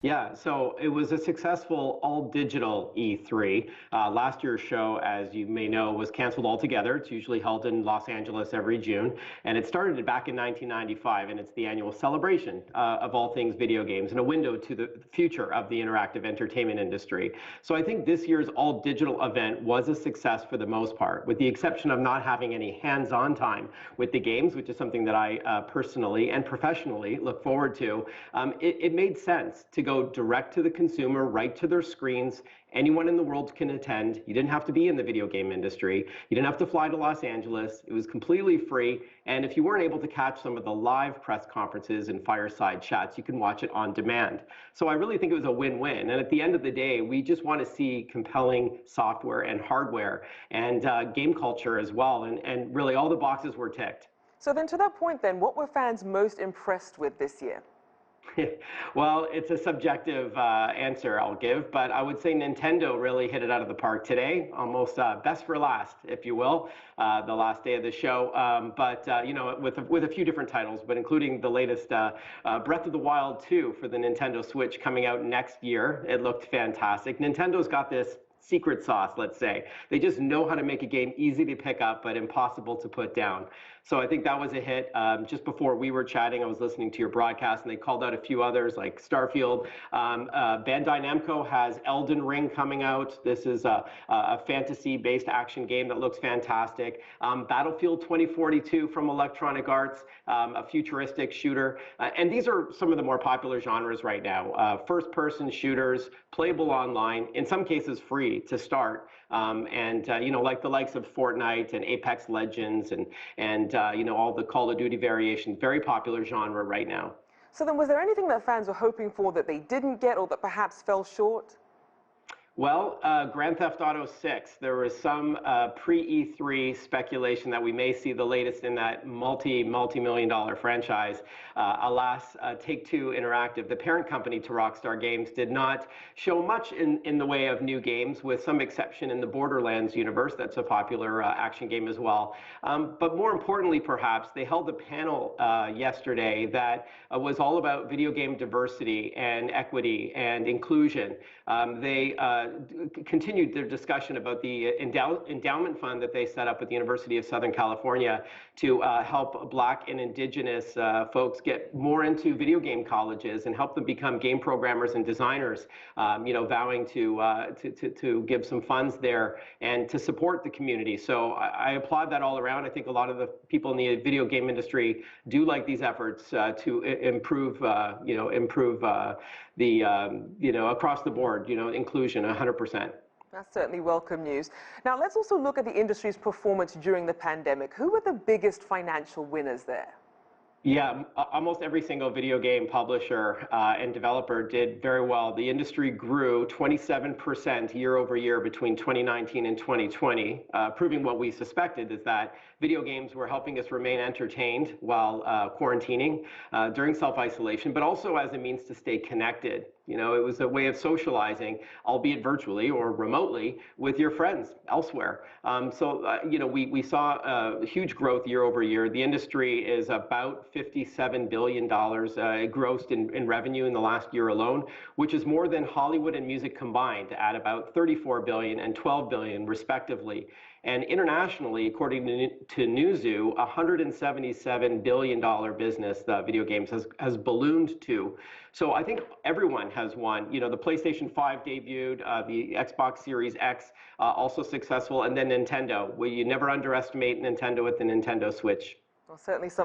Yeah, so it was a successful all-digital E3. Last year's show, as you may know, was canceled altogether. It's usually held in Los Angeles every June, and it started back in 1995, and it's the annual celebration of all things video games and a window to the future of the interactive entertainment industry. So I think this year's all-digital event was a success for the most part, with the exception of not having any hands-on time with the games, which is something that I personally and professionally look forward to. It made sense to go direct to the consumer, right to their screens. Anyone in the world can attend. You didn't have to be in the video game industry. You didn't have to fly to Los Angeles. It was completely free. And if you weren't able to catch some of the live press conferences and fireside chats, you can watch it on demand. So I really think it was a win-win. And at the end of the day, we just want to see compelling software and hardware and game culture as well. And really all the boxes were ticked. So then to that point then, what were fans most impressed with this year? Well, it's a subjective answer I'll give, but I would say Nintendo really hit it out of the park today, almost best for last, if you will, the last day of the show. You know, with a few different titles, but including the latest Breath of the Wild 2 for the Nintendo Switch coming out next year. It looked fantastic. Nintendo's got this secret sauce, let's say. They just know how to make a game easy to pick up, but impossible to put down. So I think that was a hit. Just before we were chatting, I was listening to your broadcast, and they called out a few others like Starfield. Bandai Namco has Elden Ring coming out. This is a fantasy-based action game that looks fantastic. Battlefield 2042 from Electronic Arts, a futuristic shooter. And these are some of the more popular genres right now. First-person shooters, playable online, in some cases free to start. You know, like the likes of Fortnite and Apex Legends and you know, all the Call of Duty variations, very popular genre right now. So then was there anything that fans were hoping for that they didn't get or that perhaps fell short? Well, Grand Theft Auto 6, there was some pre-E3 speculation that we may see the latest in that multi-million-dollar franchise. Alas, Take-Two Interactive, the parent company to Rockstar Games, did not show much in the way of new games, with some exception in the Borderlands universe. That's a popular action game as well. But more importantly, perhaps, they held a panel yesterday that was all about video game diversity and equity and inclusion. They continued their discussion about the endowment fund that they set up at the University of Southern California to help Black and Indigenous folks get more into video game colleges and help them become game programmers and designers, you know, vowing to give some funds there and to support the community. So I applaud that all around. I think a lot of the people in the video game industry do like these efforts to improve, you know, across the board, you know, inclusion 100%. That's certainly welcome news. Now let's also look at the industry's performance during the pandemic. Who were the biggest financial winners there? Yeah, almost every single video game publisher and developer did very well. The industry grew 27% year over year between 2019 and 2020, proving what we suspected, is that video games were helping us remain entertained while quarantining during self-isolation, but also as a means to stay connected. You know, it was a way of socializing, albeit virtually or remotely, with your friends elsewhere. You know, we saw huge growth year over year. The industry is about $57 billion grossed in revenue in the last year alone, which is more than Hollywood and music combined at about $34 billion and $12 billion respectively. And internationally, according to Newzoo, a $177 billion business that video games has ballooned to. So I think everyone has won. You know, the PlayStation 5 debuted, the Xbox Series X also successful, and then Nintendo. Well, you never underestimate Nintendo with the Nintendo Switch. Well, certainly something